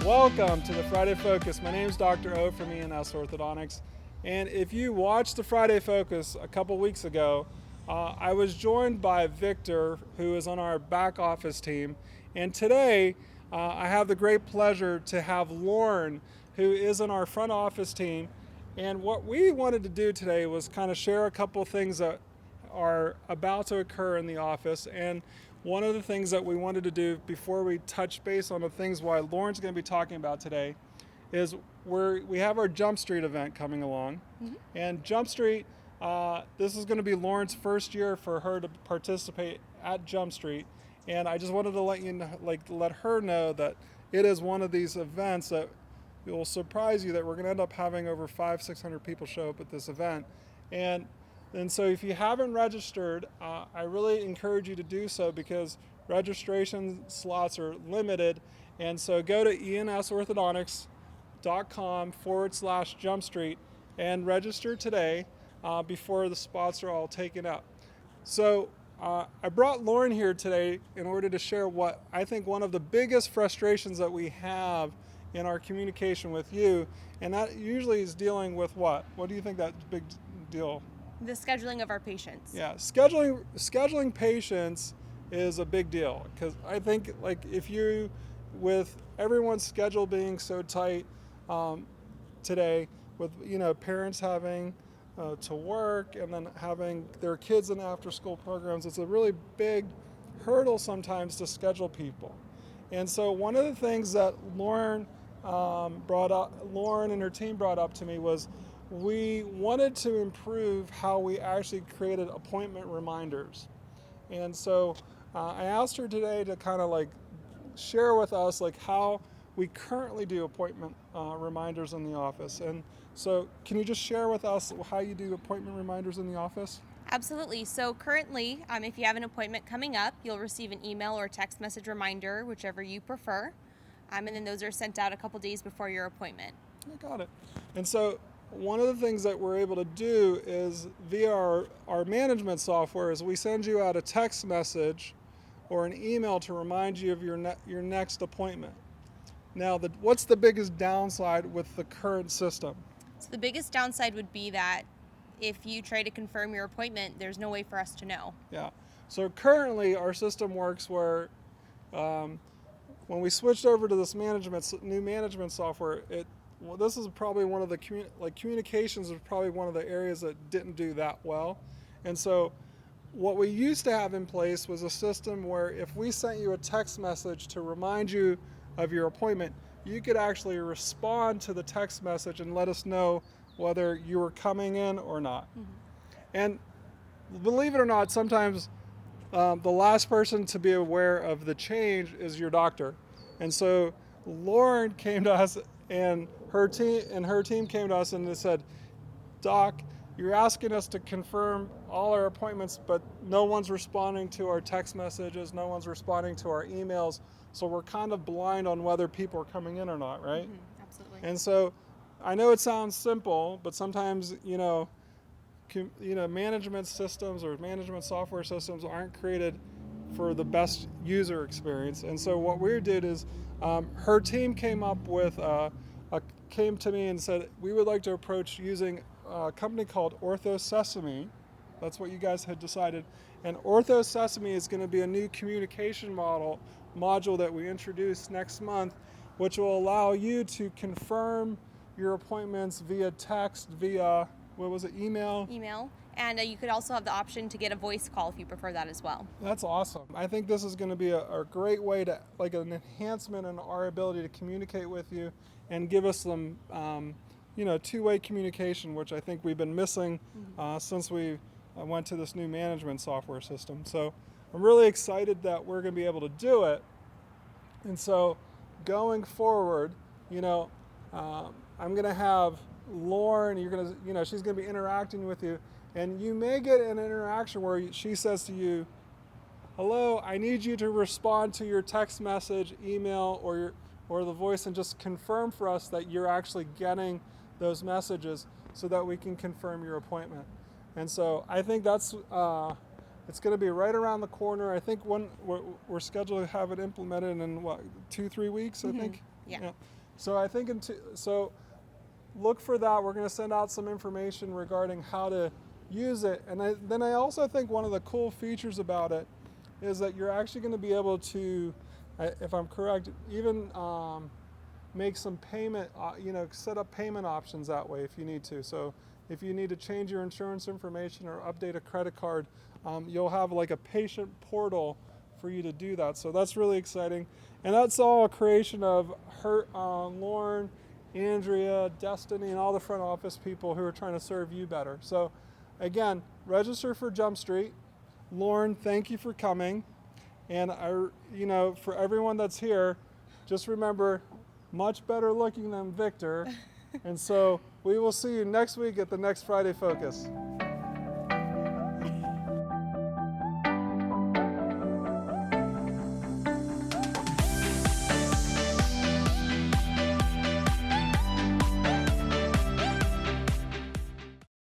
Welcome to the Friday Focus. My name is Dr. O from E&S Orthodontics. And if you watched the Friday Focus a couple weeks ago, I was joined by Victor, who is on our back office team. And today, I have the great pleasure to have Lauren, who is on our front office team. And what we wanted to do today was kind of share a couple things that are about to occur in the office. And one of the things that we wanted to do before we touch base on the things why Lauren's going to be talking about today is we have our Jump Street event coming along. Mm-hmm. And Jump Street, this is going to be Lauren's first year for her to participate at Jump Street. And I just wanted to let her know that it is one of these events that will surprise you, that we're going to end up having over 500-600 people show up at this event. And so if you haven't registered, I really encourage you to do so, because registration slots are limited. And so go to ensorthodontics.com/Jump Street and register today before the spots are all taken up. So I brought Lauren here today in order to share what I think one of the biggest frustrations that we have in our communication with you, and that usually is dealing with what? What do you think that's a big deal? The scheduling of our patients. Yeah, scheduling patients is a big deal, because I think with everyone's schedule being so tight today, with parents having to work and then having their kids in after-school programs, it's a really big hurdle sometimes to schedule people. And so one of the things that Lauren and her team brought up to me was we wanted to improve how we actually created appointment reminders. And so I asked her today to kind of share with us how we currently do appointment reminders in the office. And so can you just share with us how you do appointment reminders in the office? Absolutely. So currently, if you have an appointment coming up, you'll receive an email or text message reminder, whichever you prefer. And then those are sent out a couple days before your appointment. I got it. And so one of the things that we're able to do is via our management software is we send you out a text message or an email to remind you of your next appointment. Now, what's the biggest downside with the current system? So the biggest downside would be that if you try to confirm your appointment, there's no way for us to know. Yeah. So currently our system works where when we switched over to this new management software, this is probably one of the communications was probably one of the areas that didn't do that well. And so what we used to have in place was a system where if we sent you a text message to remind you of your appointment, you could actually respond to the text message and let us know whether you were coming in or not. Mm-hmm. And believe it or not, sometimes the last person to be aware of the change is your doctor. And so Lauren came to us, and her team came to us and they said, "Doc, you're asking us to confirm all our appointments, but no one's responding to our text messages, no one's responding to our emails, so we're kind of blind on whether people are coming in or not," right? Mm-hmm, absolutely. And so I know it sounds simple, but sometimes management systems or management software systems aren't created for the best user experience. And so what we did is her team came to me and said, we would like to approach using a company called OrthoSesame. That's what you guys had decided. And OrthoSesame is going to be a new communication module that we introduce next month, which will allow you to confirm your appointments via text, via, email? Email. And you could also have the option to get a voice call if you prefer that as well. That's awesome. I think this is going to be a great way to, an enhancement in our ability to communicate with you and give us some, two-way communication, which I think we've been missing since we went to this new management software system. So I'm really excited that we're going to be able to do it. And so going forward, I'm going to have Lauren, she's going to be interacting with you. And you may get an interaction where she says to you, "Hello, I need you to respond to your text message, email, or the voice, and just confirm for us that you're actually getting those messages so that we can confirm your appointment." And so I think that's it's going to be right around the corner. I think we're scheduled to have it implemented in 2-3 weeks, I think. Yeah. So I think so look for that. We're going to send out some information regarding how to use it. And then I also think one of the cool features about it is that you're actually going to be able to, if I'm correct, even make some payment, set up payment options that way if you need to. So if you need to change your insurance information or update a credit card, you'll have like a patient portal for you to do that. So that's really exciting. And that's all a creation of Lauren, Andrea, Destiny, and all the front office people who are trying to serve you better. So again, register for Jump Street. Lauren, thank you for coming. And for everyone that's here, just remember, much better looking than Victor. And so we will see you next week at the next Friday Focus.